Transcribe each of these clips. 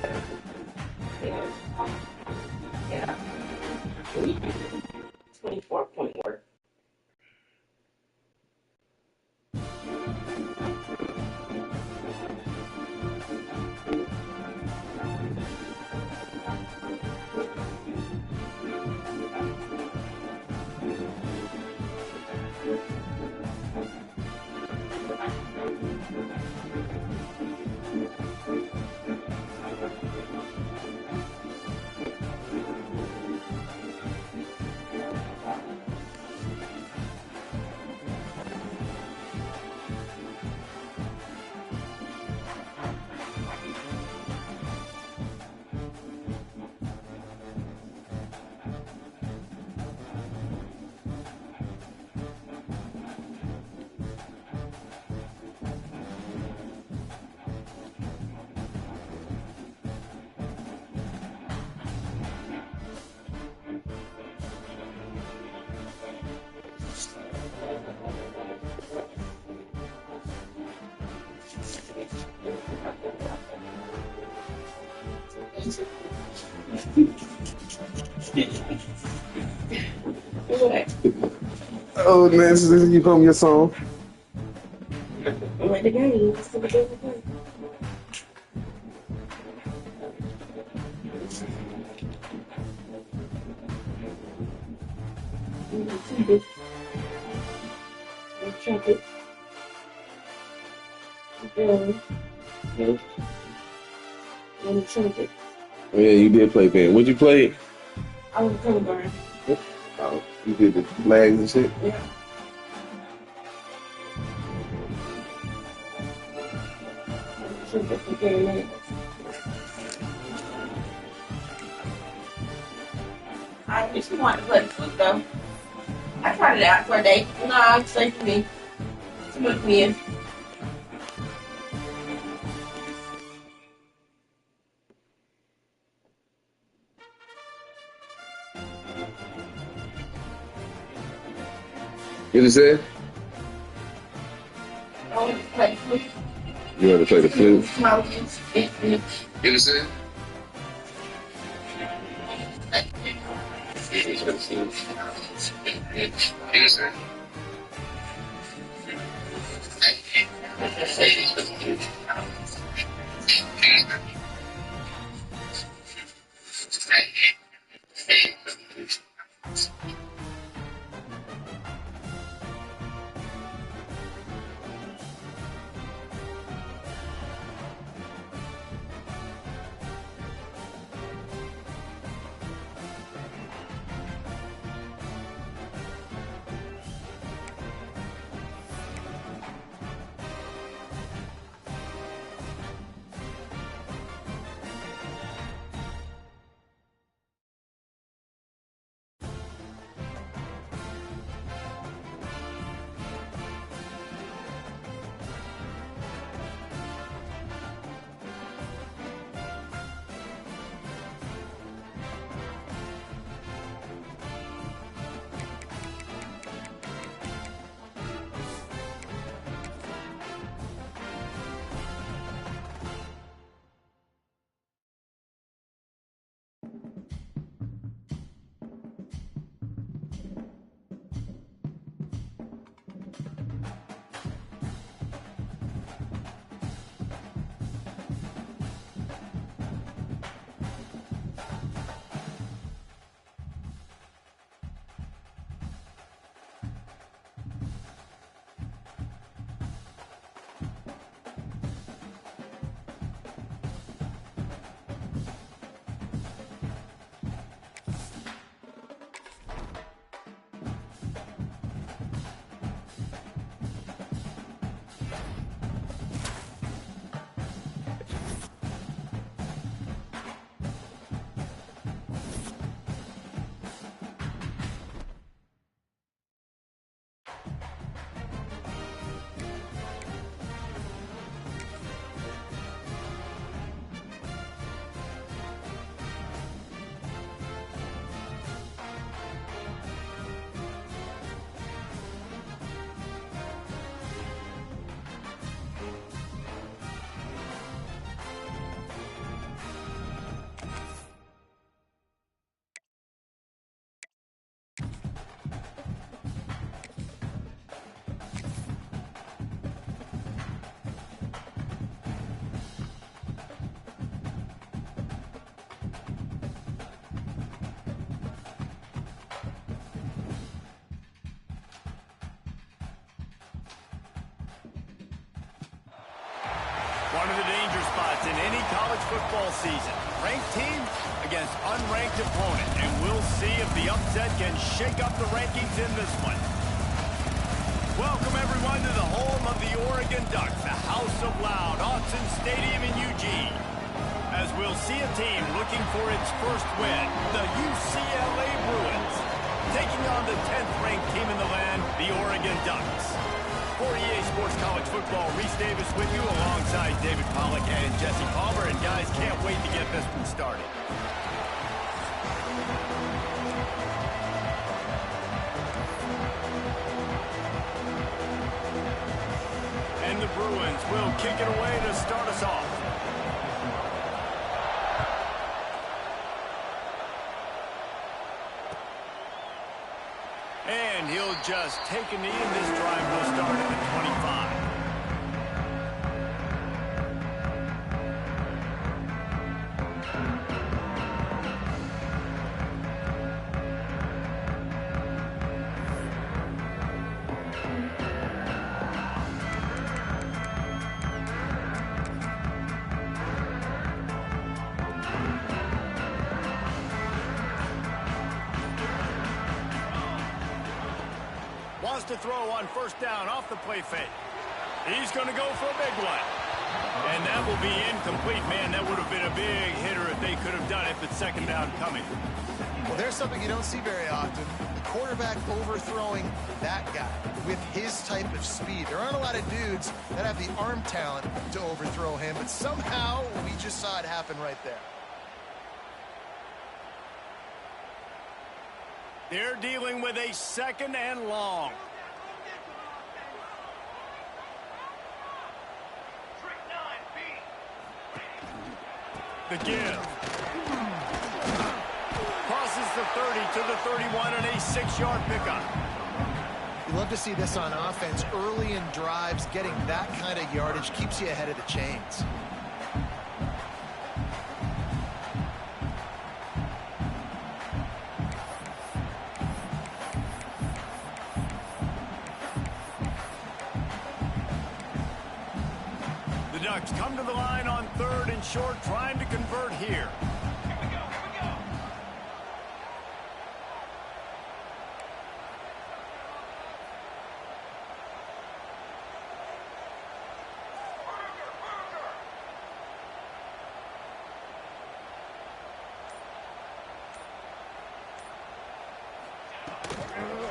Yeah. Yeah. 24-point work. Oh, Nancy, this is you from your song. I'm at the game. It's still a game. Trumpet. And the trumpet. Yeah, you did play band. What'd you play? I was a color guard. Oh, you did the flags and shit? Yeah. Trumpet for Gary. I just wanted to play the flute though. I tried it out for a day. No, it's safe for me. Too much men. You said? I want to play the flute. You want to play the flute? Small kids. You said? You said? spots in any college football season. Ranked team against unranked opponent. And we'll see if the upset can shake up the rankings in this one. Welcome, everyone, to the home of the Oregon Ducks, the House of Loud, Autzen Stadium in Eugene. As we'll see a team looking for its first win, the UCLA Bruins, taking on the 10th-ranked team in the land, the Oregon Ducks. For EA Sports College Football, Reese Davis with you alongside David Pollack and Jesse Palmer. And guys, can't wait to get this one started. And the Bruins will kick it away to start us off. And he'll just take a knee, and this drive will start at the 25. Wants to throw on first down off the play fake. He's going to go for a big one. And that will be incomplete. Man, that would have been a big hitter if they could have done it, but second down coming. Well, there's something you don't see very often. The quarterback overthrowing that guy with his type of speed. There aren't a lot of dudes that have the arm talent to overthrow him, but somehow we just saw it happen right there. They're dealing with a second and long. The give. Crosses the 30 to the 31 and a 6-yard pickup. You love to see this on offense. Early in drives, getting that kind of yardage keeps you ahead of the chains. Ducks come to the line on third and short, trying to convert here. Here we go.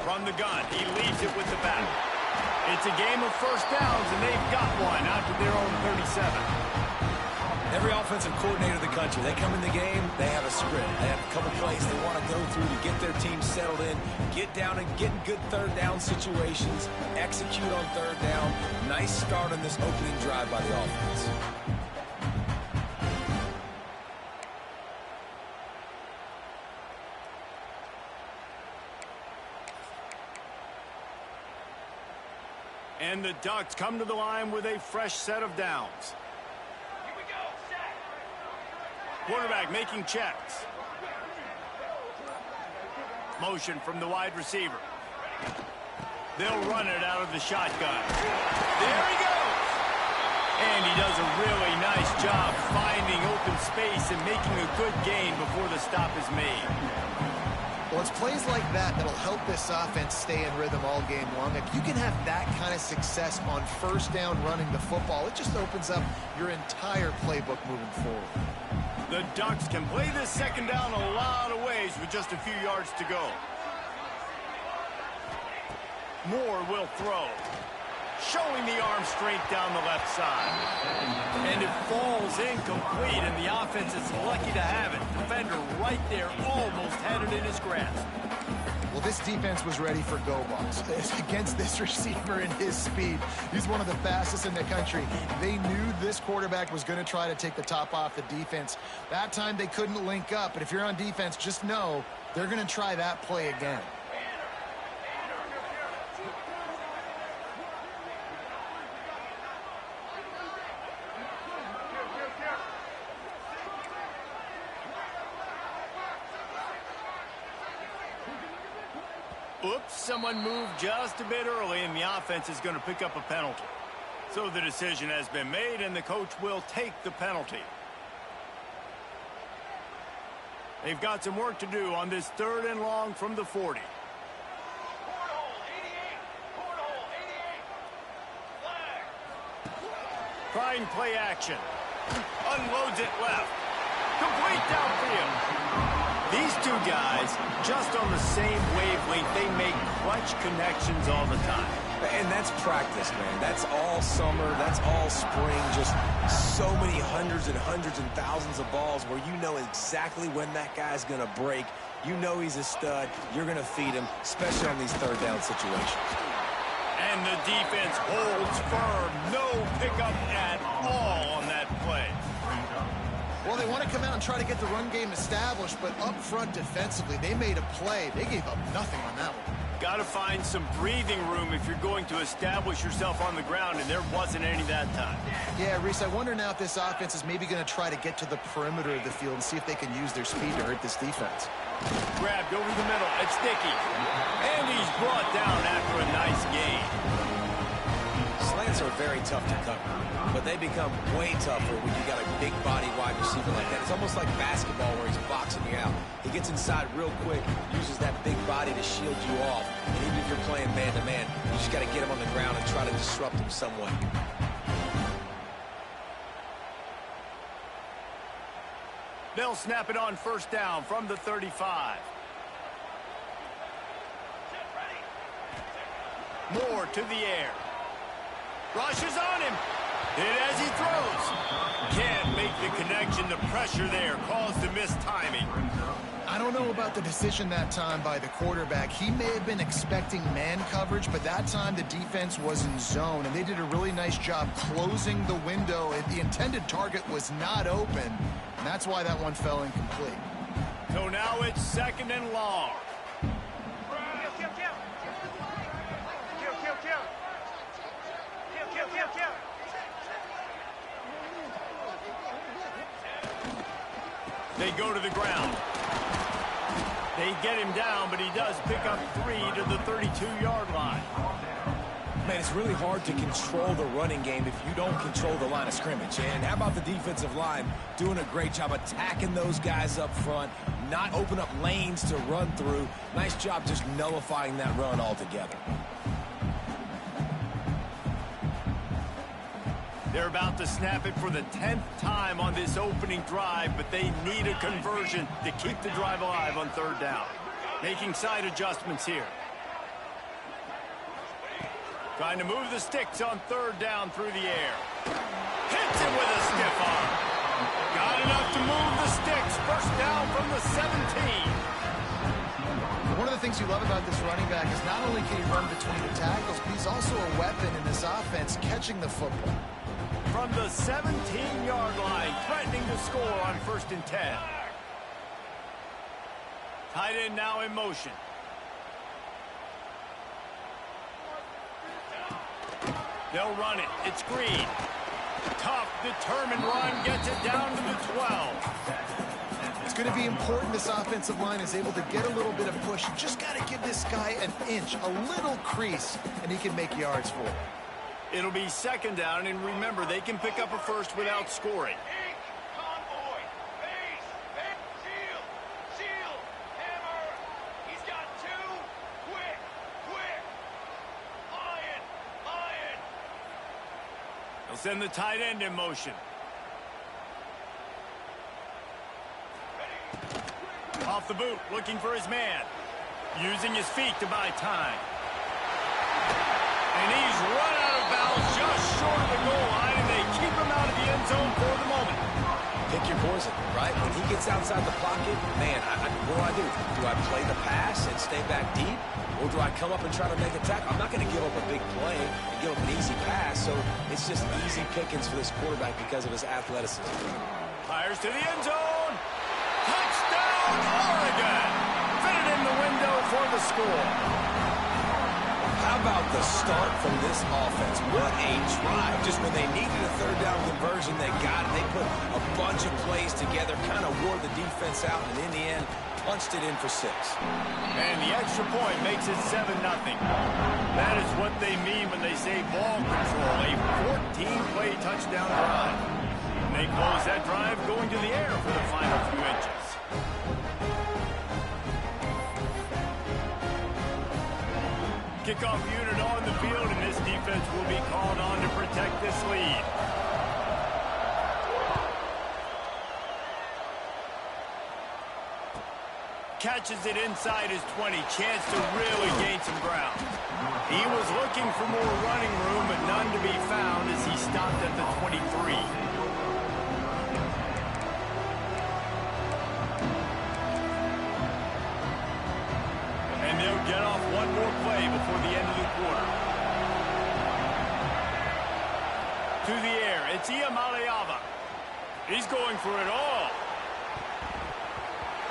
From the gun, he leads it with the back. It's a game of first downs, and they've got one out to their own 37. Every offensive coordinator in the country, they come in the game, they have a script. They have a couple plays they want to go through to get their team settled in, get down and get in good third down situations, execute on third down. Nice start on this opening drive by the offense. And the Ducks come to the line with a fresh set of downs. Here we go. Set. Quarterback making checks. Motion from the wide receiver. They'll run it out of the shotgun. There he goes! And he does a really nice job finding open space and making a good gain before the stop is made. Well, it's plays like that that'll help this offense stay in rhythm all game long. If you can have that kind of success on first down running the football, it just opens up your entire playbook moving forward. The Ducks can play this second down a lot of ways with just a few yards to go. Moore will throw. Showing the arm straight down the left side. And it falls incomplete, and the offense is lucky to have it. Defender right there almost had it in his grasp. Well, this defense was ready for go balls. Against this receiver and his speed. He's one of the fastest in the country. They knew this quarterback was going to try to take the top off the defense. That time they couldn't link up, but if you're on defense, just know they're going to try that play again. Oops, someone moved just a bit early, and the offense is going to pick up a penalty. So the decision has been made, and the coach will take the penalty. They've got some work to do on this 3rd and long from the 40. Cornhole 88. Cornhole 88. Flag. Trying play action. Unloads it left. Complete downfield. These two guys, just on the same wavelength, they make clutch connections all the time. And that's practice, man. That's all summer. That's all spring. Just so many hundreds and thousands of balls where you know exactly when that guy's going to break. You know he's a stud. You're going to feed him, especially on these 3rd down situations. And the defense holds firm. No pickup at all on that play. Well, they want to come out and try to get the run game established, but up front defensively, they made a play. They gave up nothing on that one. Got to find some breathing room if you're going to establish yourself on the ground, and there wasn't any that time. Yeah, Reese, I wonder now if this offense is maybe going to try to get to the perimeter of the field and see if they can use their speed to hurt this defense. Grabbed over the middle. It's Dickey. And he's brought down after a nice gain. Slants are very tough to cover, but they become way tougher when you got a big body wide receiver like that. It's almost like basketball where he's boxing you out. He gets inside real quick, uses that big body to shield you off. And even if you're playing man-to-man, you just got to get him on the ground and try to disrupt him some way. They'll snap it on 1st down from the 35. Moore to the air. Rushes on him. Hit as he throws. Can't make the connection. The pressure there caused the missed timing. I don't know about the decision that time by the quarterback. He may have been expecting man coverage, but that time the defense was in zone, and they did a really nice job closing the window. The intended target was not open, and that's why that one fell incomplete. So now it's 2nd and long. Kill. Kill. They go to the ground. They get him down, but he does pick up 3 to the 32-yard line. Man, it's really hard to control the running game if you don't control the line of scrimmage. And how about the defensive line doing a great job attacking those guys up front, not open up lanes to run through. Nice job just nullifying that run altogether. They're about to snap it for the 10th time on this opening drive, but they need a conversion to keep the drive alive on 3rd down. Making side adjustments here. Trying to move the sticks on 3rd down through the air. Hits him with a stiff arm. Got enough to move the sticks. 1st down from the 17. One of the things you love about this running back is not only can he run between the tackles, but he's also a weapon in this offense catching the football. From the 17-yard line, threatening to score on 1st and 10. Tight end now in motion. They'll run it. It's Green. Tough, determined run, gets it down to the 12. It's going to be important this offensive line is able to get a little bit of push. You just got to give this guy an inch, a little crease, and he can make yards for it. It'll be 2nd down, and remember, they can pick up a 1st without scoring. Convoy. Base. Shield. Hammer. He's got 2. Quick. Lion. They'll send the tight end in motion. Off the boot, looking for his man. Using his feet to buy time. And he's run out of bounds just short of the goal line, and they keep him out of the end zone for the moment. Pick your poison, right? When he gets outside the pocket, man, what do? Do I play the pass and stay back deep? Or do I come up and try to make a tackle? I'm not going to give up a big play and give up an easy pass, so it's just easy pickings for this quarterback because of his athleticism. Fires to the end zone. Touchdown, Oregon! Fitted in the window for the score. How about the start from this offense? What a drive. Just when they needed a 3rd down conversion, they got it. They put a bunch of plays together, kind of wore the defense out, and in the end, punched it in for 6. And the extra point makes it 7-0. That is what they mean when they say ball control, a 14-play touchdown drive. And they close that drive going to the air for the final few inches. Kickoff unit on the field, and this defense will be called on to protect this lead. Catches it inside his 20. Chance to really gain some ground. He was looking for more running room, but none to be found as he stopped at the 23. And they'll get off one more play before the end of the quarter. To the air, it's Iamaleava. He's going for it all.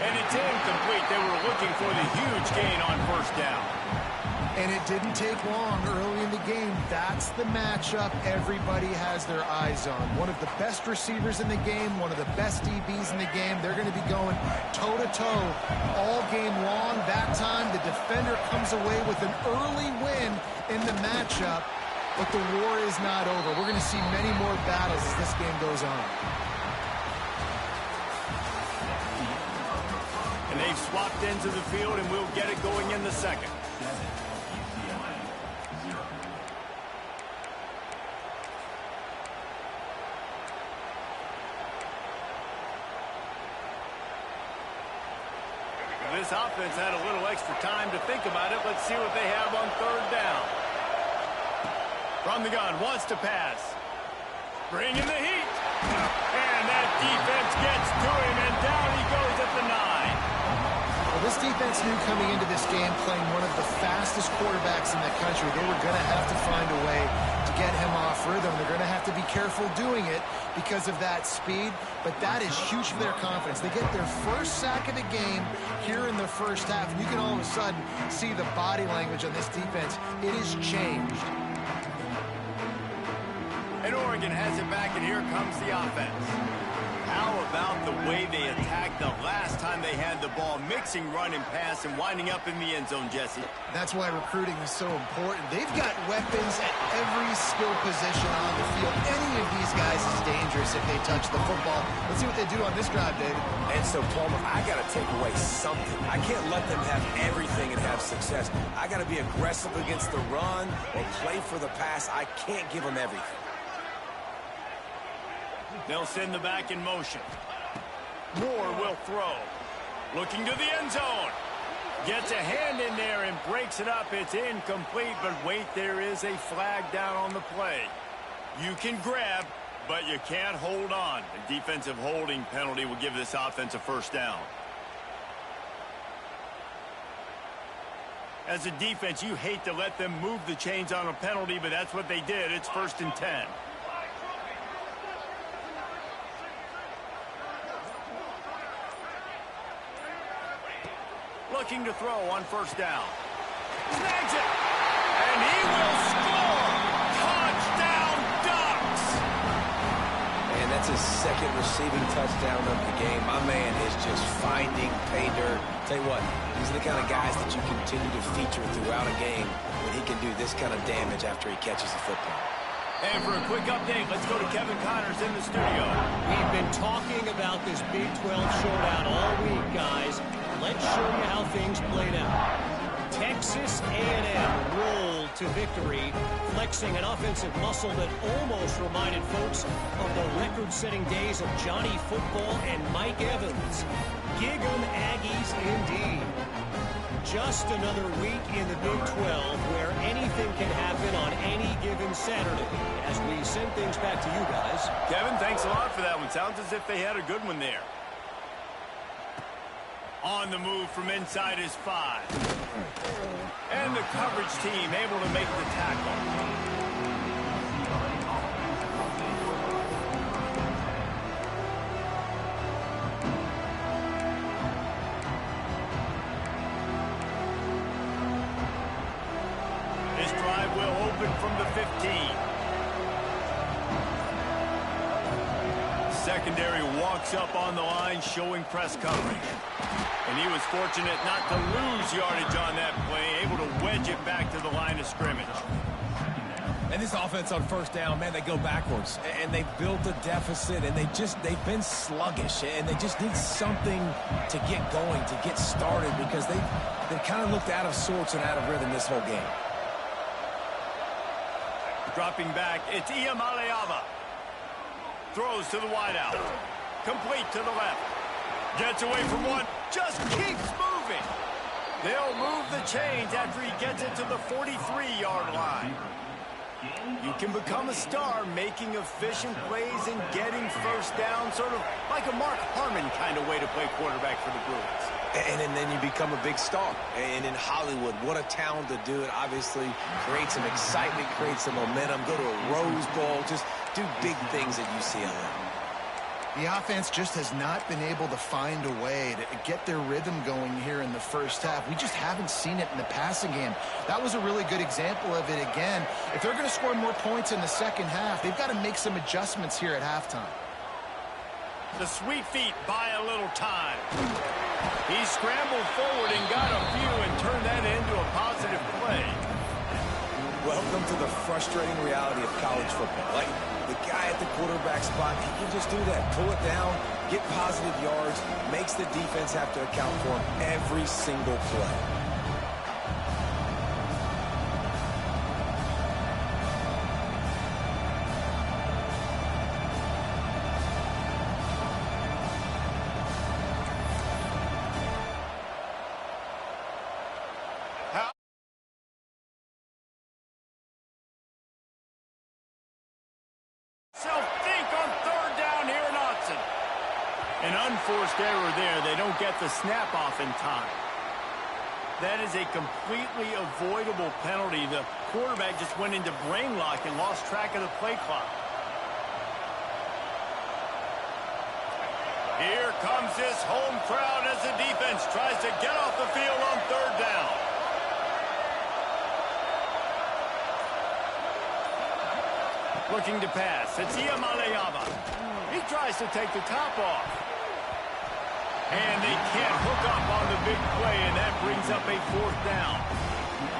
And it's incomplete. They were looking for the huge gain on first down. And it didn't take long early in the game. That's the matchup everybody has their eyes on. One of the best receivers in the game, one of the best DBs in the game. They're going to be going toe-to-toe all game long. That time, the defender comes away with an early win in the matchup. But the war is not over. We're going to see many more battles as this game goes on. And they've swapped ends of the field, and we'll get it going in the second. This offense had a little extra time to think about it. Let's see what they have on third down. From the gun, wants to pass. Bringing the heat. And that defense gets to him, and down he goes at the 9. Well, this defense knew coming into this game, playing one of the fastest quarterbacks in the country, they were going to have to find a way to get him off rhythm. They're going to have to be careful doing it because of that speed, but that is huge for their confidence. They get their first sack of the game here in the first half, and you can all of a sudden see the body language on this defense. It has changed. And Oregon has it back, and here comes the offense. How about the way they attacked the last time they had the ball, mixing run and pass and winding up in the end zone, Jesse? That's why recruiting is so important. They've got weapons at every skill position on the field. Any of these guys is dangerous if they touch the football. Let's see what they do on this drive, David. And so, Palmer, I got to take away something. I can't let them have everything and have success. I got to be aggressive against the run or play for the pass. I can't give them everything. They'll send the back in motion. Moore will throw. Looking to the end zone. Gets a hand in there and breaks it up. It's incomplete, but wait, there is a flag down on the play. You can grab, but you can't hold on. A defensive holding penalty will give this offense a first down. As a defense, you hate to let them move the chains on a penalty, but that's what they did. It's 1st and 10. Looking to throw on first down. Snags it! And he will score! Touchdown, Ducks! And that's his second receiving touchdown of the game. My man is just finding pay dirt. Tell you what, these are the kind of guys that you continue to feature throughout a game when he can do this kind of damage after he catches the football. And for a quick update, let's go to Kevin Connors in the studio. We've been talking about this Big 12 showdown all week, guys. Let's show you how things played out. Texas A&M rolled to victory, flexing an offensive muscle that almost reminded folks of the record-setting days of Johnny Football and Mike Evans. Gig 'em Aggies indeed. Just another week in the Big 12 where anything can happen on any given Saturday. As we send things back to you guys. Kevin, thanks a lot for that one. Sounds as if they had a good one there. On the move from inside his 5. And the coverage team able to make the tackle. This drive will open from the 15. secondary walks up on the line showing press coverage. And he was fortunate not to lose yardage on that play, able to wedge it back to the line of scrimmage. And this offense on first down, man, they go backwards. And they built a deficit, and they've been sluggish. And they just need something to get going, to get started, because they kind of looked out of sorts and out of rhythm this whole game. Dropping back, it's Iamaleava. Throws to the wideout. Complete to the left. Gets away from one. Just keeps moving. They'll move the chains after he gets it to the 43-yard line. You can become a star making efficient plays and getting first down, sort of like a Mark Harmon kind of way to play quarterback for the Bruins. And then you become a big star. And in Hollywood, what a talent to do it. Obviously, create some excitement, create some momentum, go to a Rose Bowl, just do big things at UCLA. The offense just has not been able to find a way to get their rhythm going here in the first half. We just haven't seen it in the passing game. That was a really good example of it again. If they're going to score more points in the second half, they've got to make some adjustments here at halftime. The sweet feet buy a little time. He scrambled forward and got a few and turned that into a positive play. Welcome to the frustrating reality of college football. Like, the guy at the quarterback spot, he can just do that. Pull it down, get positive yards, makes the defense have to account for him every single play. An unforced error there. They don't get the snap off in time. That is a completely avoidable penalty. The quarterback just went into brain lock and lost track of the play clock. Here comes this home crowd as the defense tries to get off the field on third down. Looking to pass. It's Iamaleava. He tries to take the top off. And they can't hook up on the big play, and that brings up a fourth down.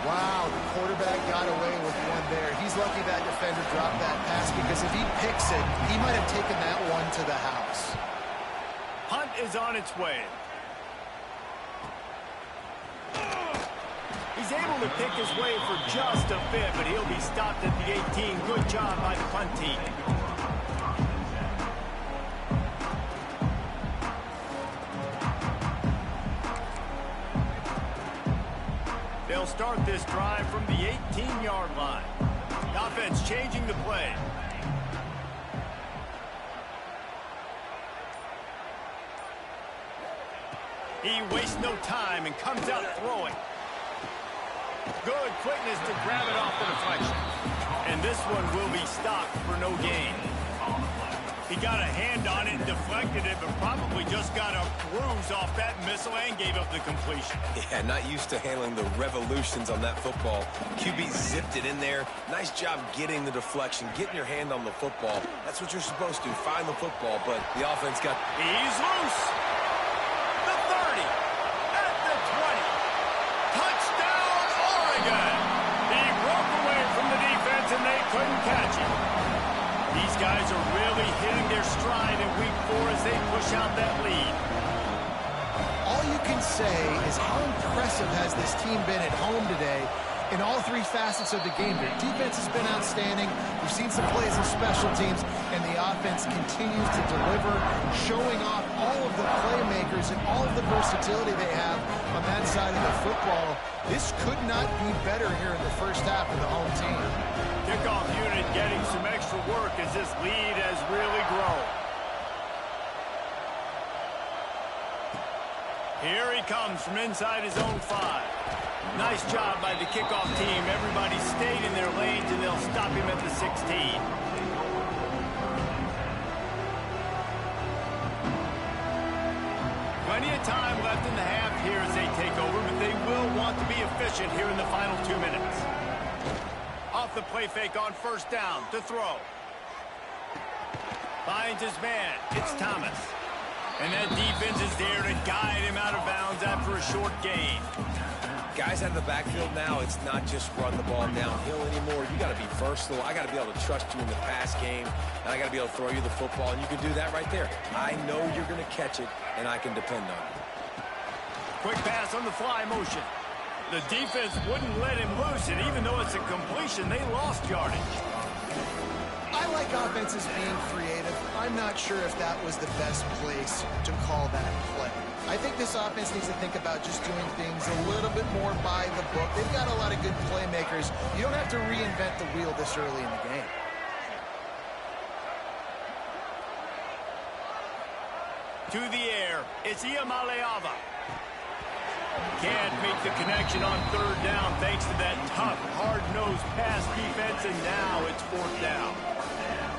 Wow, the quarterback got away with one there. He's lucky that defender dropped that pass, because if he picks it, he might have taken that one to the house. Punt is on its way. He's able to pick his way for just a bit, but he'll be stopped at the 18. Good job by the punt team. They'll start this drive from the 18-yard line. The offense changing the play. He wastes no time and comes out throwing. Good quickness to grab it off the deflection. And this one will be stopped for no gain. He got a hand on it and deflected it, but probably just got a bruise off that missile and gave up the completion. Yeah, not used to handling the revolutions on that football. QB zipped it in there. Nice job getting the deflection, getting your hand on the football. That's what you're supposed to, find the football, but the offense got... He's loose. The 30. At the 20. Touchdown, Oregon. He broke away from the defense and they couldn't catch him. These guys are really hitting their stride in week 4 as they push out that lead. All you can say is how impressive has this team been at home today in all 3 facets of the game. Their defense has been outstanding. We've seen some plays in special teams, and the offense continues to deliver, showing off all of the playmakers and all of the versatility they have on that side of the football. This could not be better here in the first half of the home team. Kickoff unit getting some extra work as this lead has really grown. Here he comes from inside his own 5. Nice job by the kickoff team. Everybody stayed in their lanes, and they'll stop him at the 16. Plenty of time left in the half here as they take over, but they will want to be efficient here in the final 2 minutes. Off the play fake on first down to throw. Finds his man. It's Thomas. And that defense is there to guide him out of bounds after a short gain. Guys out of the backfield now, it's not just run the ball downhill anymore. You got to be versatile. I got to be able to trust you in the pass game, and I got to be able to throw you the football, and you can do that right there. I know you're going to catch it, and I can depend on it. Quick pass on the fly motion. The defense wouldn't let him loose, and even though it's a completion, they lost yardage. I like offenses being creative. I'm not sure if that was the best place to call that play. I think this offense needs to think about just doing things a little bit more by the book. They've got a lot of good playmakers. You don't have to reinvent the wheel this early in the game. To the air, it's Iamaleava. Can't make the connection on third down thanks to that tough, hard-nosed pass defense, and now it's fourth down.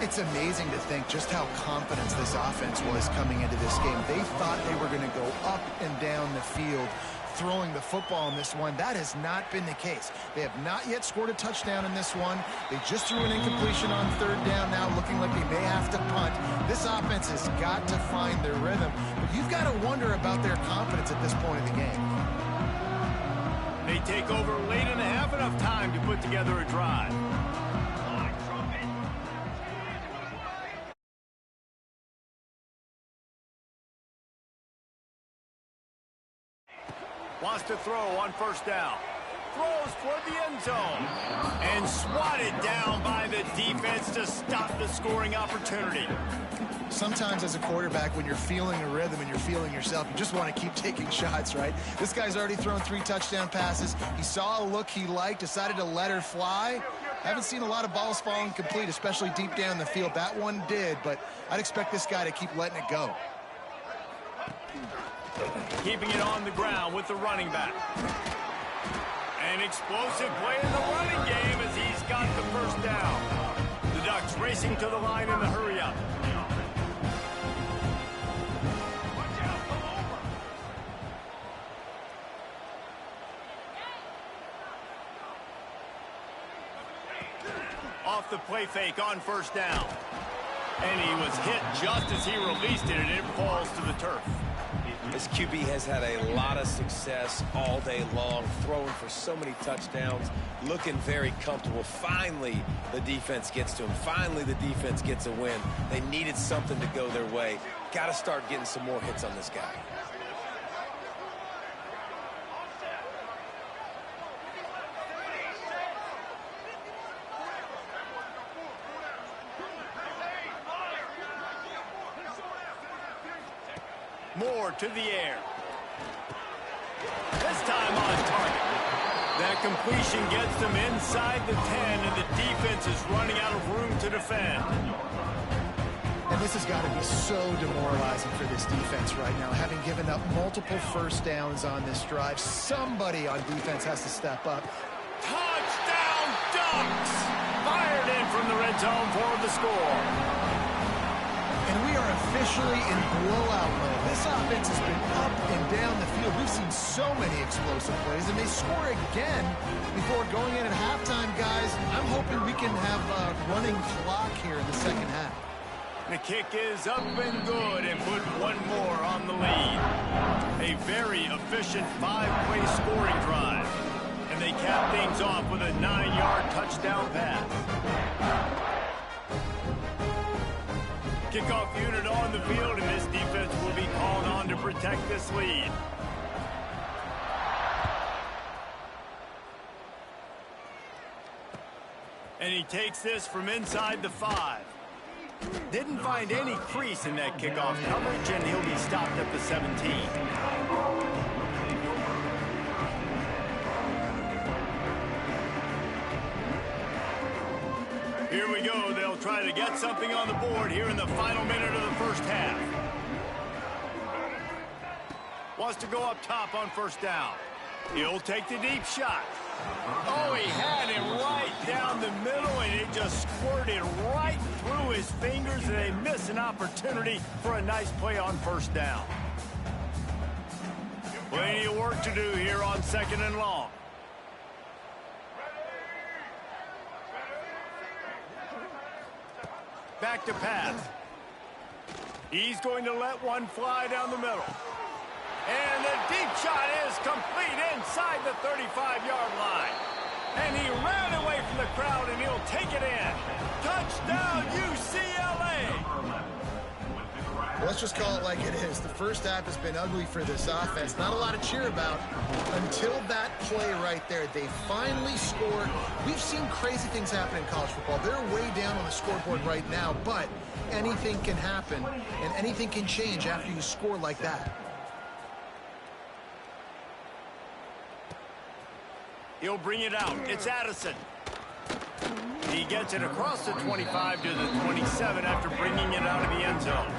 It's amazing to think just how confident this offense was coming into this game. They thought they were going to go up and down the field throwing the football in this one. That has not been the case. They have not yet scored a touchdown in this one. They just threw an incompletion on third down now, looking like they may have to punt. This offense has got to find their rhythm. But you've got to wonder about their confidence at this point in the game. They take over late and have enough time to put together a drive. Wants to throw on first down. Throws for the end zone. And swatted down by the defense to stop the scoring opportunity. Sometimes as a quarterback, when you're feeling a rhythm and you're feeling yourself, you just want to keep taking shots, right? This guy's already thrown 3 touchdown passes. He saw a look he liked, decided to let her fly. Haven't seen a lot of balls falling complete, especially deep down the field. That one did, but I'd expect this guy to keep letting it go. Keeping it on the ground with the running back. An explosive play in the running game as he's got the first down. The Ducks racing to the line in the hurry-up. Off the play fake on first down. And he was hit just as he released it, and it falls to the turf. This QB has had a lot of success all day long, throwing for so many touchdowns, looking very comfortable. Finally, the defense gets to him. Finally, the defense gets a win. They needed something to go their way. Got to start getting some more hits on this guy. Moore to the air. This time on target. That completion gets them inside the 10, and the defense is running out of room to defend. And this has got to be so demoralizing for this defense right now. Having given up multiple first downs on this drive, somebody on defense has to step up. Touchdown Ducks! Fired in from the red zone for the score. And we are officially in blowout mode. This offense has been up and down the field. We've seen so many explosive plays, and they score again before going in at halftime, guys. I'm hoping we can have a running clock here in the second half. The kick is up and good, and put one more on the lead. A very efficient 5-play scoring drive. And they cap things off with a 9-yard touchdown pass. Kickoff unit on the field, and this defense will be called on to protect this lead. And he takes this from inside the 5. Didn't find any crease in that kickoff coverage, and he'll be stopped at the 17. Here we go. They'll try to get something on the board here in the final minute of the first half. Wants to go up top on first down. He'll take the deep shot. Oh, he had him right down the middle, and it just squirted right through his fingers, and they miss an opportunity for a nice play on first down. Plenty of work to do here on second and long. Back to pass. He's going to let one fly down the middle. And the deep shot is complete inside the 35-yard line. And he ran away from the crowd, and he'll take it in. Touchdown, UCLA! Well, let's just call it like it is. The first half has been ugly for this offense. Not a lot to cheer about until that play right there. They finally scored. We've seen crazy things happen in college football. They're way down on the scoreboard right now, but anything can happen, and anything can change after you score like that. He'll bring it out. It's Addison. He gets it across the 25 to the 27 after bringing it out of the end zone.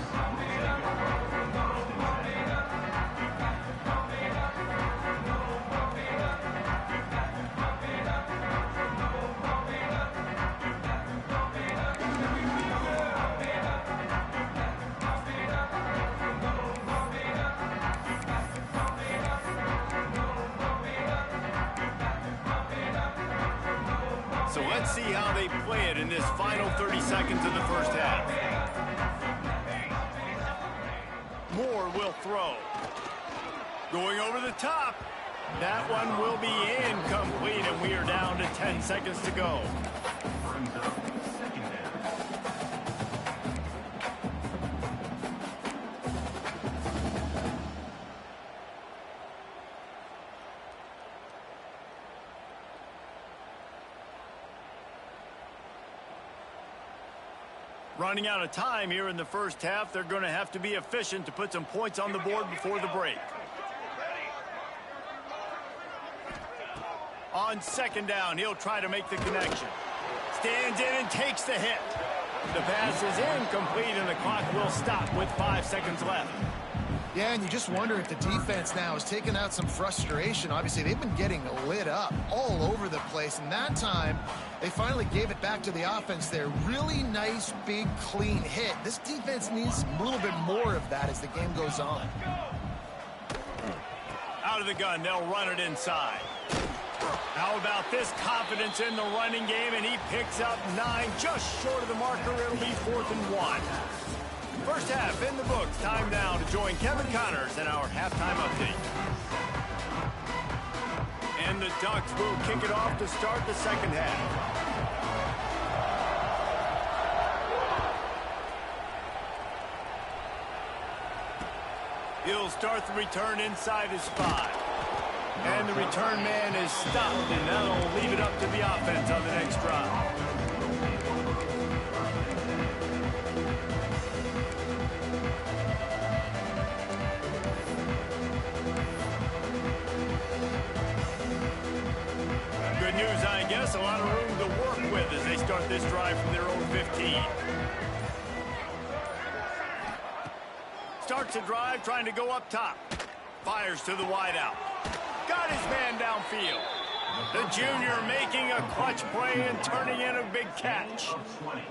So let's see how they play it in this final 30 seconds of the first half. Moore will throw. Going over the top. That one will be incomplete, and we are down to 10 seconds to go. Running out of time here in the first half. They're going to have to be efficient to put some points on the board before the break. On second down, he'll try to make the connection. Stands in and takes the hit. The pass is incomplete, and the clock will stop with 5 seconds left. Yeah, and you just wonder if the defense now has taken out some frustration. Obviously, they've been getting lit up all over the place, and that time they finally gave it back to the offense there. Really nice, big, clean hit. This defense needs a little bit more of that as the game goes on. Out of the gun, they'll run it inside. How about this confidence in the running game, and he picks up 9, just short of the marker. It'll be 4th and 1. First half in the books. Time now to join Kevin Connors in our halftime update. And the Ducks will kick it off to start the second half. He'll start the return inside his 5. And the return man is stopped, and that'll leave it up to the offense on the next drive. Good news, I guess. A lot of room to work with as they start this drive from their own 15. Starts the drive trying to go up top. Fires to the wideout. Got his man downfield. The junior making a clutch play and turning in a big catch.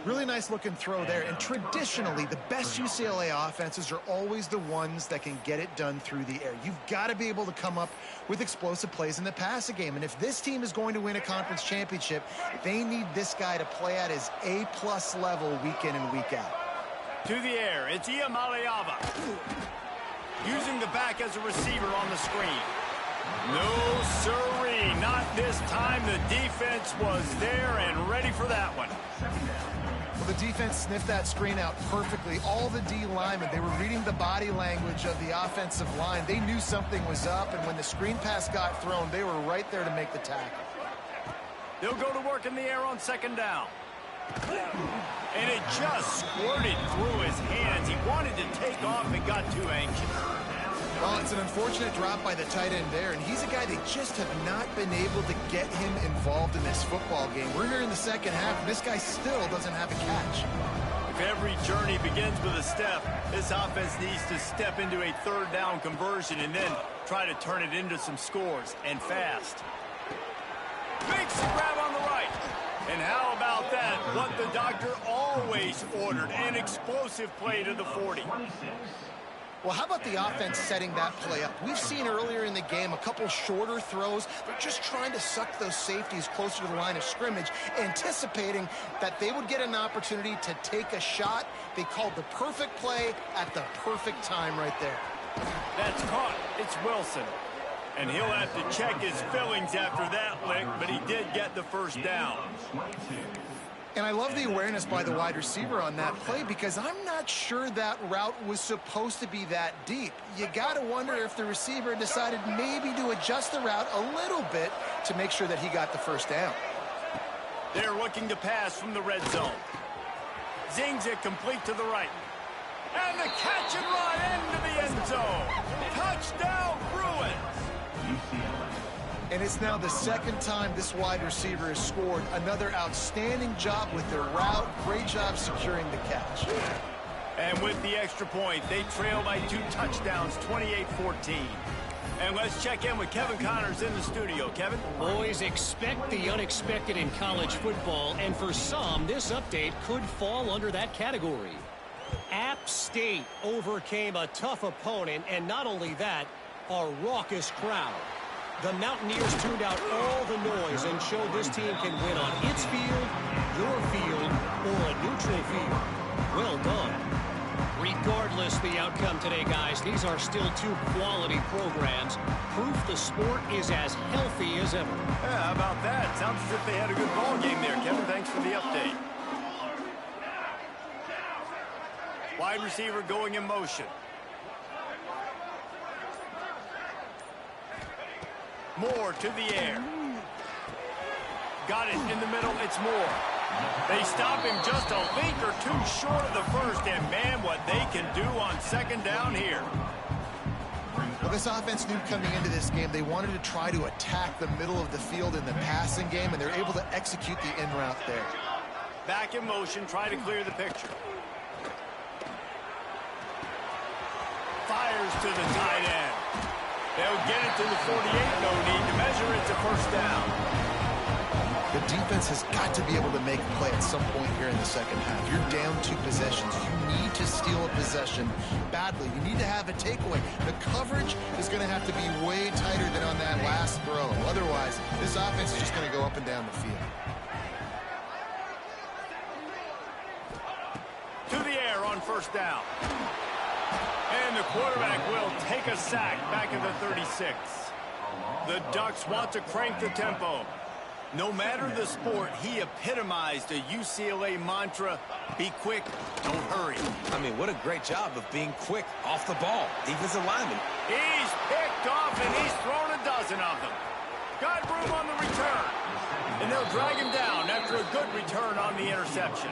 Really nice looking throw there. And traditionally, the best UCLA offenses are always the ones that can get it done through the air. You've got to be able to come up with explosive plays in the passing game. And if this team is going to win a conference championship, they need this guy to play at his A-plus level week in and week out. To the air, it's Iamaleava. Using the back as a receiver on the screen. No siree, not this time. The defense was there and ready for that one. Well, the defense sniffed that screen out perfectly. All the D linemen, they were reading the body language of the offensive line. They knew something was up, and when the screen pass got thrown, they were right there to make the tackle. They'll go to work in the air on second down. And it just squirted through his hands. He wanted to take off and got too anxious. Well, it's an unfortunate drop by the tight end there, and he's a guy they just have not been able to get him involved in this football game. We're here in the second half, and this guy still doesn't have a catch. If every journey begins with a step, this offense needs to step into a third down conversion and then try to turn it into some scores, and fast. Makes the grab on the right. And how about that? What the doctor always ordered, an explosive play to the 40. Well, how about the offense setting that play up? We've seen earlier in the game a couple shorter throws. They're just trying to suck those safeties closer to the line of scrimmage, anticipating that they would get an opportunity to take a shot. They called the perfect play at the perfect time right there. That's caught. It's Wilson. And he'll have to check his fillings after that lick, but he did get the first down. And I love the awareness by the wide receiver on that play because I'm not sure that route was supposed to be that deep. You got to wonder if the receiver decided maybe to adjust the route a little bit to make sure that he got the first down. They're looking to pass from the red zone. Zings it complete to the right. And the catch and run into the end zone. Touchdown, Bruins. And it's now the second time this wide receiver has scored. Another outstanding job with their route. Great job securing the catch. And with the extra point, they trail by 2 touchdowns, 28-14. And let's check in with Kevin Connors in the studio. Kevin? Boys, expect the unexpected in college football, and for some, this update could fall under that category. App State overcame a tough opponent, and not only that, a raucous crowd. The Mountaineers tuned out all the noise and showed this team can win on its field, your field, or a neutral field. Well done. Regardless the outcome today, guys, these are still 2 quality programs. Proof the sport is as healthy as ever. Yeah, how about that? Sounds as if they had a good ball game there, Kevin. Thanks for the update. Wide receiver going in motion. Moore to the air. Got it in the middle. It's Moore. They stop him just a link or 2 short of the first, and man, what they can do on second down here. Well, this offense knew coming into this game they wanted to try to attack the middle of the field in the passing game, and they're able to execute the in route there. Back in motion, try to clear the picture. Fires to the tight end. They'll get it to the 48, no need to measure it to first down. The defense has got to be able to make a play at some point here in the second half. You're down 2 possessions. You need to steal a possession badly. You need to have a takeaway. The coverage is going to have to be way tighter than on that last throw. Otherwise, this offense is just going to go up and down the field. To the air on first down. And the quarterback will take a sack back at the 36. The Ducks want to crank the tempo. No matter the sport, he epitomized a UCLA mantra, be quick, don't hurry. I mean, what a great job of being quick off the ball. Defensive lineman. He's picked off, and he's thrown a dozen of them. Got room on the return. And they'll drag him down after a good return on the interception.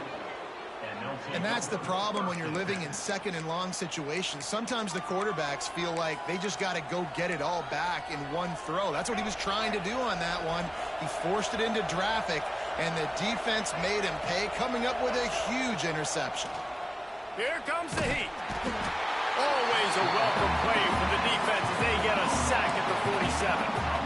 And that's the problem when you're living in second and long situations. Sometimes the quarterbacks feel like they just got to go get it all back in one throw. That's what he was trying to do on that one. He forced it into traffic, and the defense made him pay, coming up with a huge interception. Here comes the heat. Always a welcome play for the defense as they get a sack at the 47.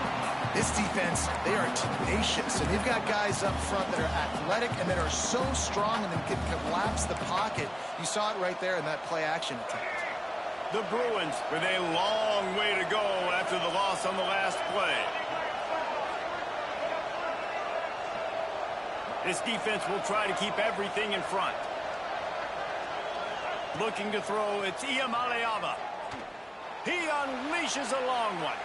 This defense, they are tenacious, and they've got guys up front that are athletic and that are so strong and then can collapse the pocket. You saw it right there in that play-action attempt. The Bruins with a long way to go after the loss on the last play. This defense will try to keep everything in front. Looking to throw, it's Iamaleava. He unleashes a long one.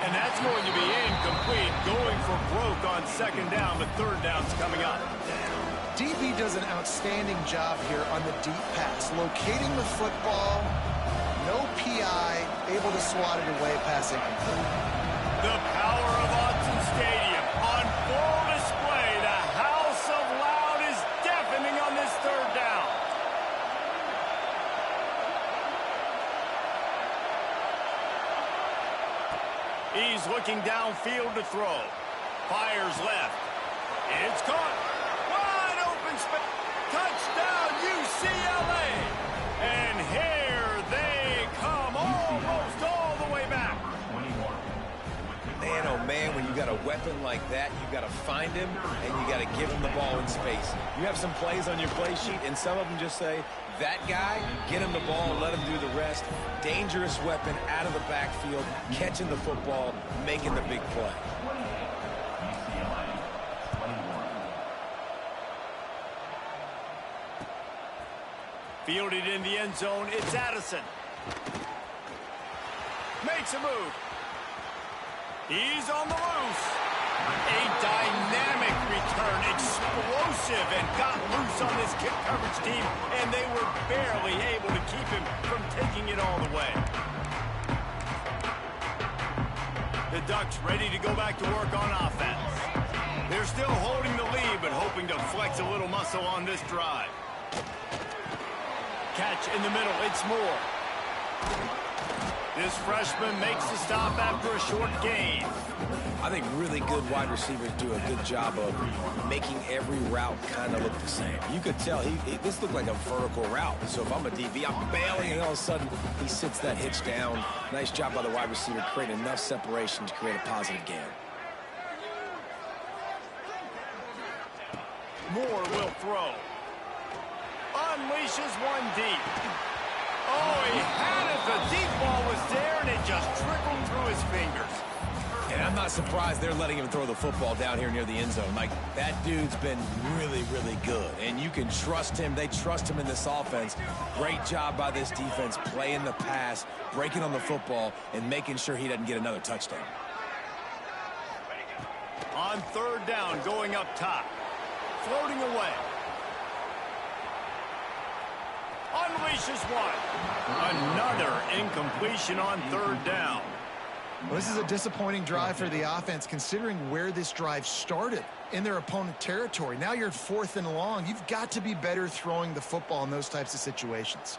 And that's going to be incomplete, going for broke on second down, but third down's coming up. DB does an outstanding job here on the deep pass, locating the football, no PI, able to swat it away, passing incomplete. The power of Autzen Stadium on full display. The house of loud is deafening on this third down. He's looking downfield to throw. Fires left. It's caught. Wide open space. Touchdown, UCLA. And here they come almost all the way back. Man, oh man, when you got a weapon like that, you got to find him and you got to give him the ball in space. You have some plays on your play sheet, and some of them just say, that guy, get him the ball, let him do the rest. Dangerous weapon out of the backfield, catching the football, making the big play. Fielded in the end zone, it's Addison. Makes a move. He's on the loose. A dynamic return, explosive, and got loose on this kick coverage team, and they were barely able to keep him from taking it all the way. The Ducks ready to go back to work on offense. They're still holding the lead, but hoping to flex a little muscle on this drive. Catch in the middle, it's Moore. This freshman makes the stop after a short gain. I think really good wide receivers do a good job of making every route kind of look the same. You could tell this looked like a vertical route. So if I'm a DB, I'm bailing, and all of a sudden he sits that hitch down. Nice job by the wide receiver creating enough separation to create a positive gain. Moore will throw. Unleashes one deep. Oh, he had it. The deep ball was there, and it just trickled through his fingers. And I'm not surprised they're letting him throw the football down here near the end zone. Like, that dude's been really, really good. And you can trust him. They trust him in this offense. Great job by this defense playing the pass, breaking on the football, and making sure he doesn't get another touchdown. On third down, going up top. Floating away. Unleashes one. Another incompletion on third down. Well, this is a disappointing drive for the offense, considering where this drive started in their opponent territory. Now you're at 4th and long. You've got to be better throwing the football in those types of situations.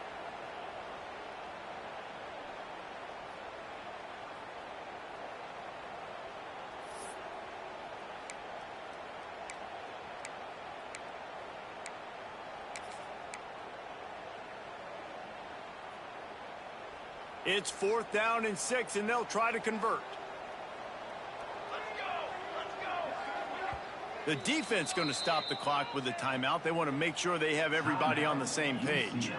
It's 4th down and 6, and they'll try to convert. The defense going to stop the clock with a timeout. They want to make sure they have everybody on the same page.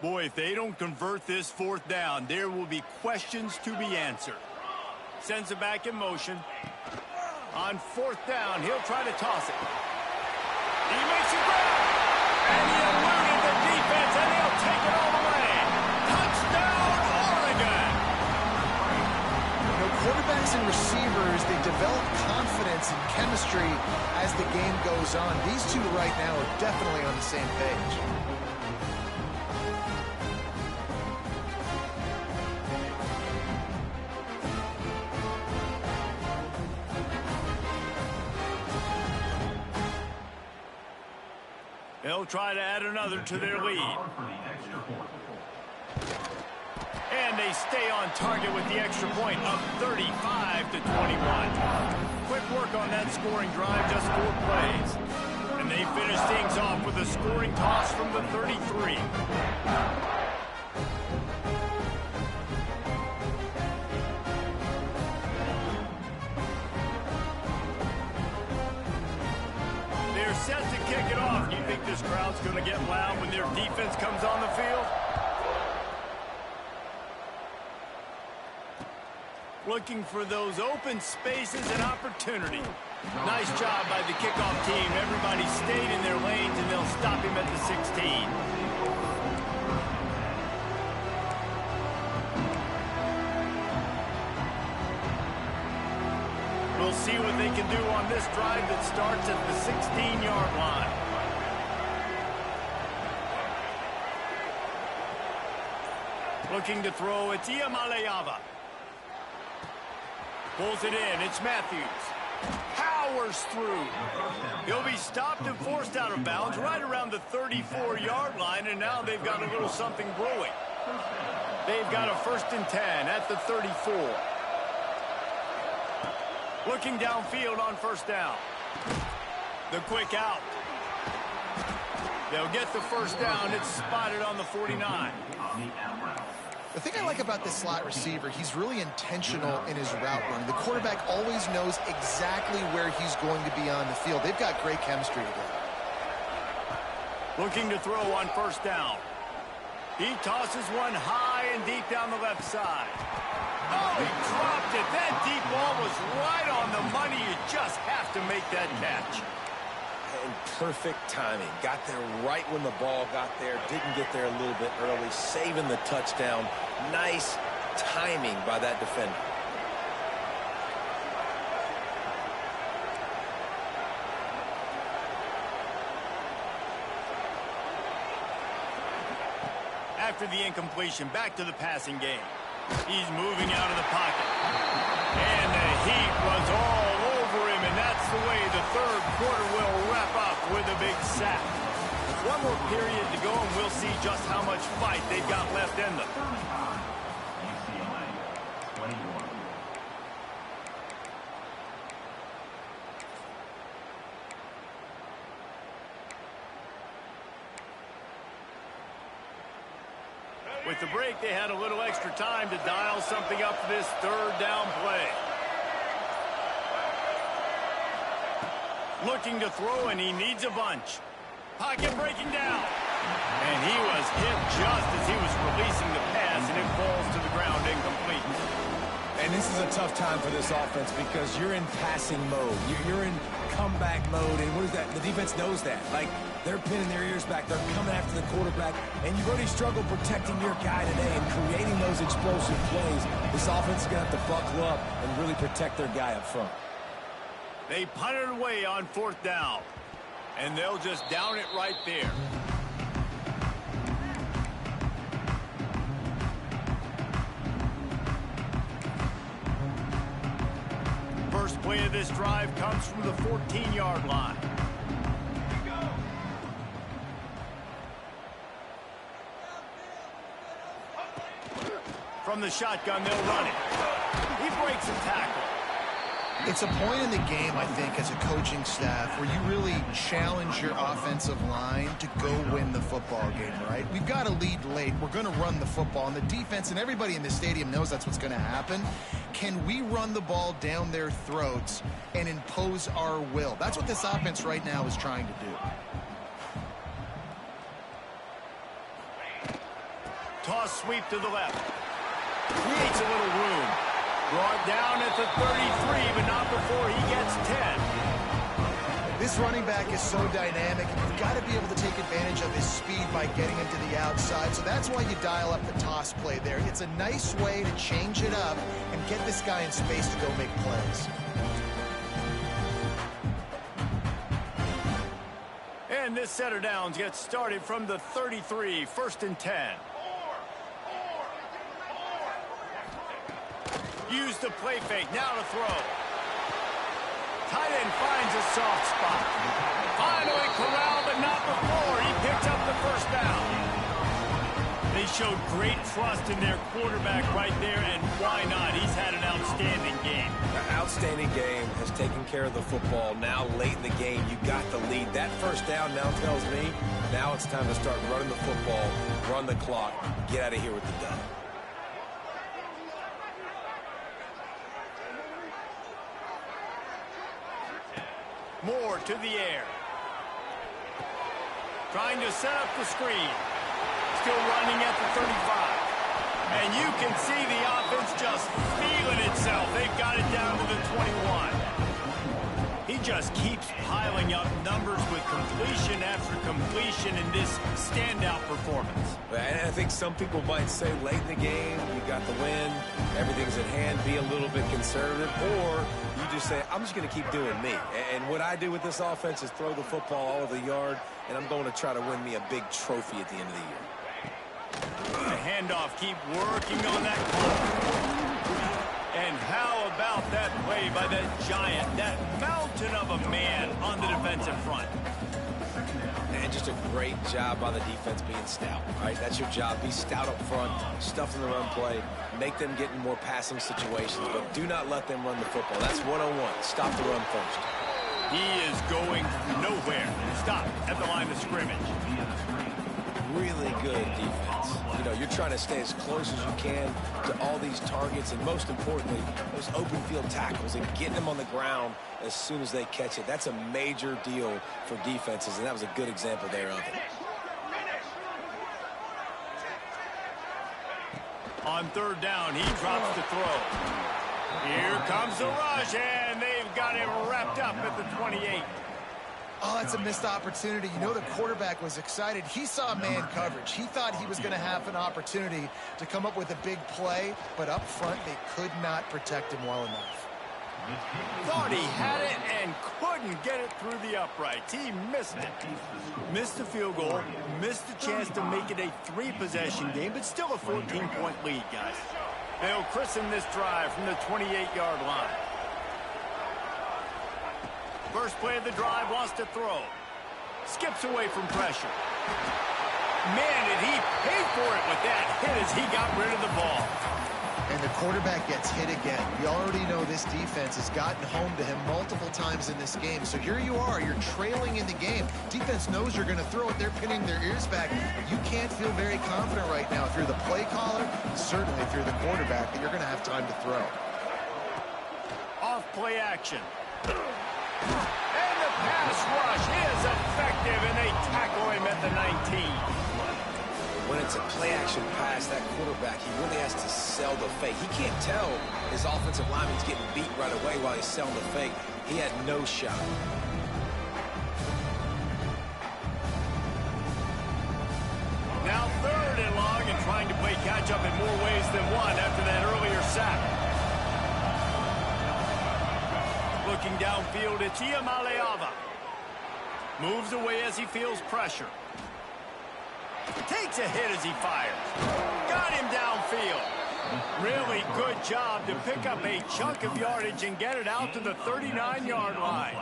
Boy, if they don't convert this 4th down, there will be questions to be answered. Sends it back in motion. On 4th down, he'll try to toss it. He makes it grab. And he eluded the defense, and he'll take it all the way. Touchdown, Oregon! You know, quarterbacks and receivers, they develop confidence and chemistry as the game goes on. These two right now are definitely on the same page. They'll try to add another to their lead. And they stay on target with the extra point, up 35 to 21. Quick work on that scoring drive, just 4 plays. And they finish things off with a scoring toss from the 33. Set to kick it off. Do you think this crowd's going to get loud when their defense comes on the field? Looking for those open spaces and opportunity. Nice job by the kickoff team. Everybody stayed in their lanes, and they'll stop him at the 16. We'll see what they can do on this drive that starts at the 16-yard line. Looking to throw, it's Iamaleava. Pulls it in, it's Matthews. Powers through. He'll be stopped and forced out of bounds right around the 34-yard line, and now they've got a little something brewing. They've got a 1st and 10 at the 34. Looking downfield on first down. The quick out. They'll get the first down. It's spotted on the 49. The thing I like about this slot receiver, he's really intentional in his route running. The quarterback always knows exactly where he's going to be on the field. They've got great chemistry together. Looking to throw on first down. He tosses one high and deep down the left side. Oh, he dropped it. That deep ball was right on the money. You just have to make that catch. And perfect timing. Got there right when the ball got there. Didn't get there a little bit early. Saving the touchdown. Nice timing by that defender. After the incompletion, back to the passing game. He's moving out of the pocket. And the heat was all over him, and that's the way the third quarter will wrap up with a big sack. One more period to go, and we'll see just how much fight they've got left in them. With the break, they had a little extra time to dial something up for this third down play. Looking to throw, and he needs a bunch. Pocket breaking down. And he was hit just as he was releasing the pass, and it falls to the ground incomplete. And this is a tough time for this offense because you're in passing mode. You're in comeback mode, and what is that? The defense knows that. Like, they're pinning their ears back. They're coming after the quarterback, and you've already struggled protecting your guy today and creating those explosive plays. This offense is going to have to buckle up and really protect their guy up front. They punt it away on fourth down, and they'll just down it right there. First play of this drive comes from the 14-yard line. From the shotgun, they'll run it. He breaks a tackle. It's a point in the game, I think, as a coaching staff where you really challenge your offensive line to go win the football game, right? We've got to lead late. We're going to run the football. And the defense and everybody in the stadium knows that's what's going to happen. Can we run the ball down their throats and impose our will? That's what this offense right now is trying to do. Toss sweep to the left. Creates a little room. Brought down at the 33, but not before he gets 10. This running back is so dynamic, and you've got to be able to take advantage of his speed by getting him to the outside. So that's why you dial up the toss play there. It's a nice way to change it up and get this guy in space to go make plays. And this set of downs gets started from the 33, 1st and 10. Use the play fake, now to throw. Tight end finds a soft spot. Finally corralled, but not before. He picked up the first down. They showed great trust in their quarterback right there, and why not? He's had an outstanding game. An outstanding game, has taken care of the football. Now late in the game, you got the lead. That first down now tells me now it's time to start running the football, run the clock, get out of here with the dub. Moore to the air. Trying to set up the screen. Still running at the 35. And you can see the offense just feeling itself. They've got it down to the 21. He just keeps piling up numbers with completion after completion in this standout performance. And I think some people might say late in the game, you got the win, everything's at hand, be a little bit conservative, or you just say, I'm just going to keep doing me. And what I do with this offense is throw the football all over the yard, and I'm going to try to win me a big trophy at the end of the year. The handoff, keep working on that clock. And how about that play by that giant, that mountain of a man on the defensive front? And just a great job by the defense being stout, right? That's your job. Be stout up front, stuff in the run play, make them get in more passing situations, but do not let them run the football. That's 101. Stop the run first. He is going nowhere. Stop at the line of scrimmage. Really good defense. You know, you're trying to stay as close as you can to all these targets, and most importantly, those open field tackles and getting them on the ground as soon as they catch it. That's a major deal for defenses, and that was a good example there of it. On third down, he drops the throw. Here comes the rush, and they've got him wrapped up at the 28. Oh, that's a missed opportunity. You know, the quarterback was excited. He saw man coverage. He thought he was going to have an opportunity to come up with a big play, but up front, they could not protect him well enough. Thought he had it and couldn't get it through the uprights. He missed it. Missed the field goal, missed the chance to make it a 3-possession game, but still a 14-point lead, guys. They'll christen this drive from the 28-yard line. First play of the drive, lost to throw. Skips away from pressure. Man, did he pay for it with that hit as he got rid of the ball. And the quarterback gets hit again. We already know this defense has gotten home to him multiple times in this game. So here you are, you're trailing in the game. Defense knows you're going to throw it. They're pinning their ears back. You can't feel very confident right now if you're the play caller, and certainly if you're the quarterback, that you're going to have time to throw. Off play action. And the pass rush is effective, and they tackle him at the 19. When it's a play-action pass, that quarterback, he really has to sell the fake. He can't tell his offensive lineman's getting beat right away while he's selling the fake. He had no shot. Now third and long and trying to play catch-up in more ways than one after that earlier sack. Looking downfield, it's Iamaleava. Moves away as he feels pressure. Takes a hit as he fires. Got him downfield. Really good job to pick up a chunk of yardage and get it out to the 39-yard line.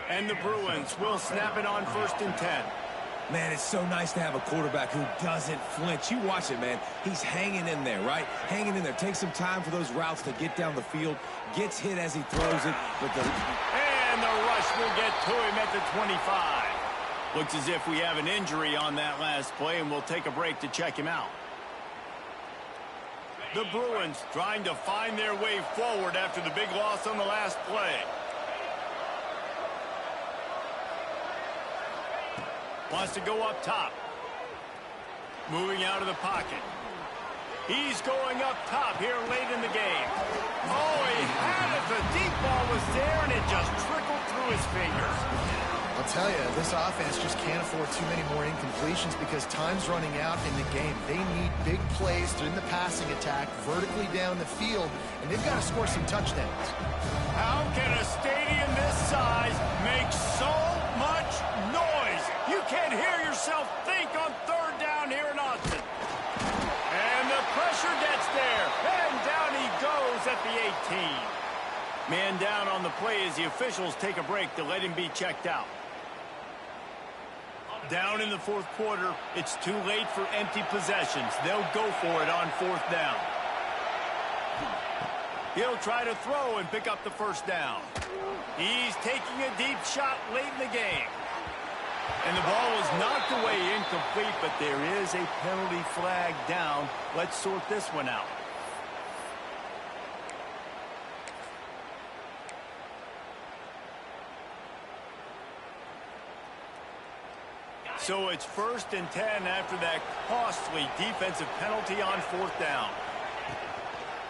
And the Bruins will snap it on 1st and 10. Man, it's so nice to have a quarterback who doesn't flinch. You watch it, man. He's hanging in there, right? Hanging in there. Takes some time for those routes to get down the field. Gets hit as he throws it. And the rush will get to him at the 25. Looks as if we have an injury on that last play, and we'll take a break to check him out. The Bruins trying to find their way forward after the big loss on the last play. Wants to go up top. Moving out of the pocket. He's going up top here late in the game. Oh, he had it. The deep ball was there, and it just trickled through his fingers. I'll tell you, this offense just can't afford too many more incompletions because time's running out in the game. They need big plays in the passing attack, vertically down the field, and they've got to score some touchdowns. How can a stadium this size make so much noise? You can't hear yourself think on third down here in Austin. And the pressure gets there, and down he goes at the 18. Man down on the play as the officials take a break to let him be checked out. Down in the 4th quarter, it's too late for empty possessions. They'll go for it on 4th down. He'll try to throw and pick up the 1st down. He's taking a deep shot late in the game. And the ball was knocked away incomplete, but there is a penalty flag down. Let's sort this one out. So it's 1st and 10 after that costly defensive penalty on 4th down.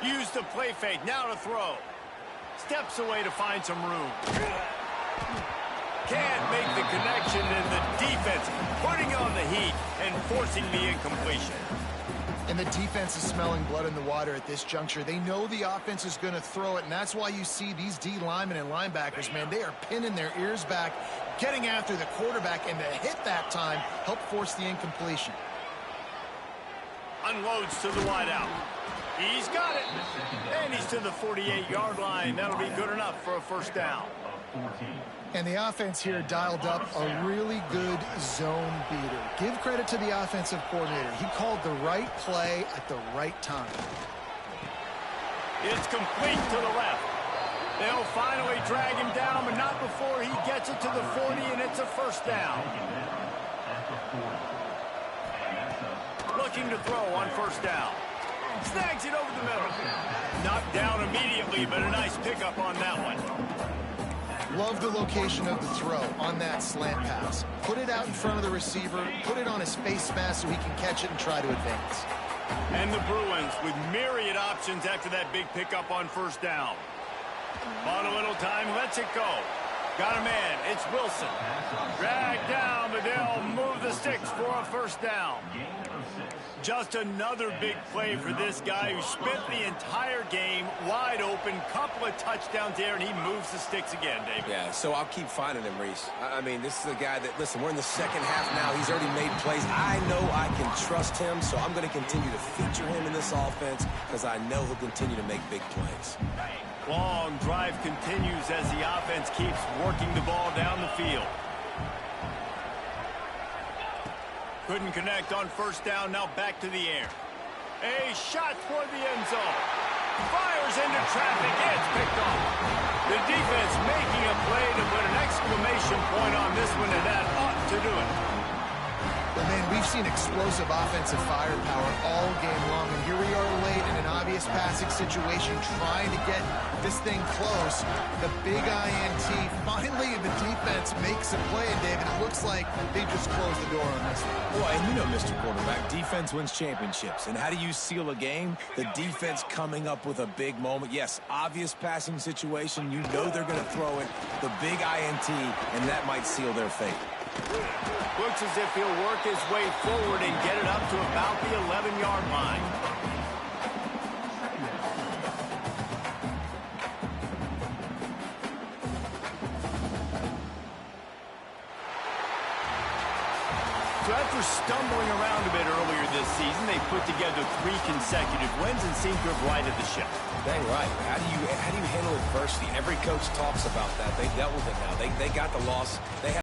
Use the play fake, now to throw. Steps away to find some room. Can't make the connection, and the defense putting on the heat and forcing the incompletion. And the defense is smelling blood in the water at this juncture. They know the offense is going to throw it, and that's why you see these D linemen and linebackers, man, they are pinning their ears back, getting after the quarterback, and the hit that time helped force the incompletion. Unloads to the wideout. He's got it. And he's to the 48-yard line. That'll be good enough for a first down. And the offense here dialed up a really good zone beater. Give credit to the offensive coordinator. He called the right play at the right time. It's complete to the left. They'll finally drag him down, but not before he gets it to the 40, and it's a first down. Looking to throw on first down. Snags it over the middle. Knocked down immediately, but a nice pickup on that one. Love the location of the throw on that slant pass. Put it out in front of the receiver, put it on his face mask so he can catch it and try to advance. And the Bruins with myriad options after that big pickup on first down. On a little time, lets it go. Got a man, it's Wilson. Dragged down, but they'll move the sticks for a first down. Just another big play for this guy who spent the entire game wide open. Couple of touchdowns there, and he moves the sticks again, David. Yeah, so I'll keep finding him, Reese. I mean, this is a guy that, listen, we're in the second half now. He's already made plays. I know I can trust him, so I'm going to continue to feature him in this offense because I know he'll continue to make big plays. Long drive continues as the offense keeps working the ball down the field. Couldn't connect on first down, now back to the air. A shot toward the end zone. Fires into traffic, it's picked off. The defense making a play to put an exclamation point on this one, and that ought to do it. Well, man, we've seen explosive offensive firepower all game long, and here we are late in an obvious passing situation trying to get this thing close. The big INT, finally the defense makes a play, and David, it looks like they just closed the door on this one. Well, and you know, Mr. Quarterback, defense wins championships. And how do you seal a game? The defense coming up with a big moment. Yes, obvious passing situation. You know they're going to throw it. The big INT, and that might seal their fate. Looks as if he'll work his way forward and get it up to about the 11-yard line. So after stumbling around a bit earlier this season, they put together 3 consecutive wins and seem to have righted the ship. Dang right. How do you handle adversity? Every coach talks about that. They dealt with it now. They got the loss. They had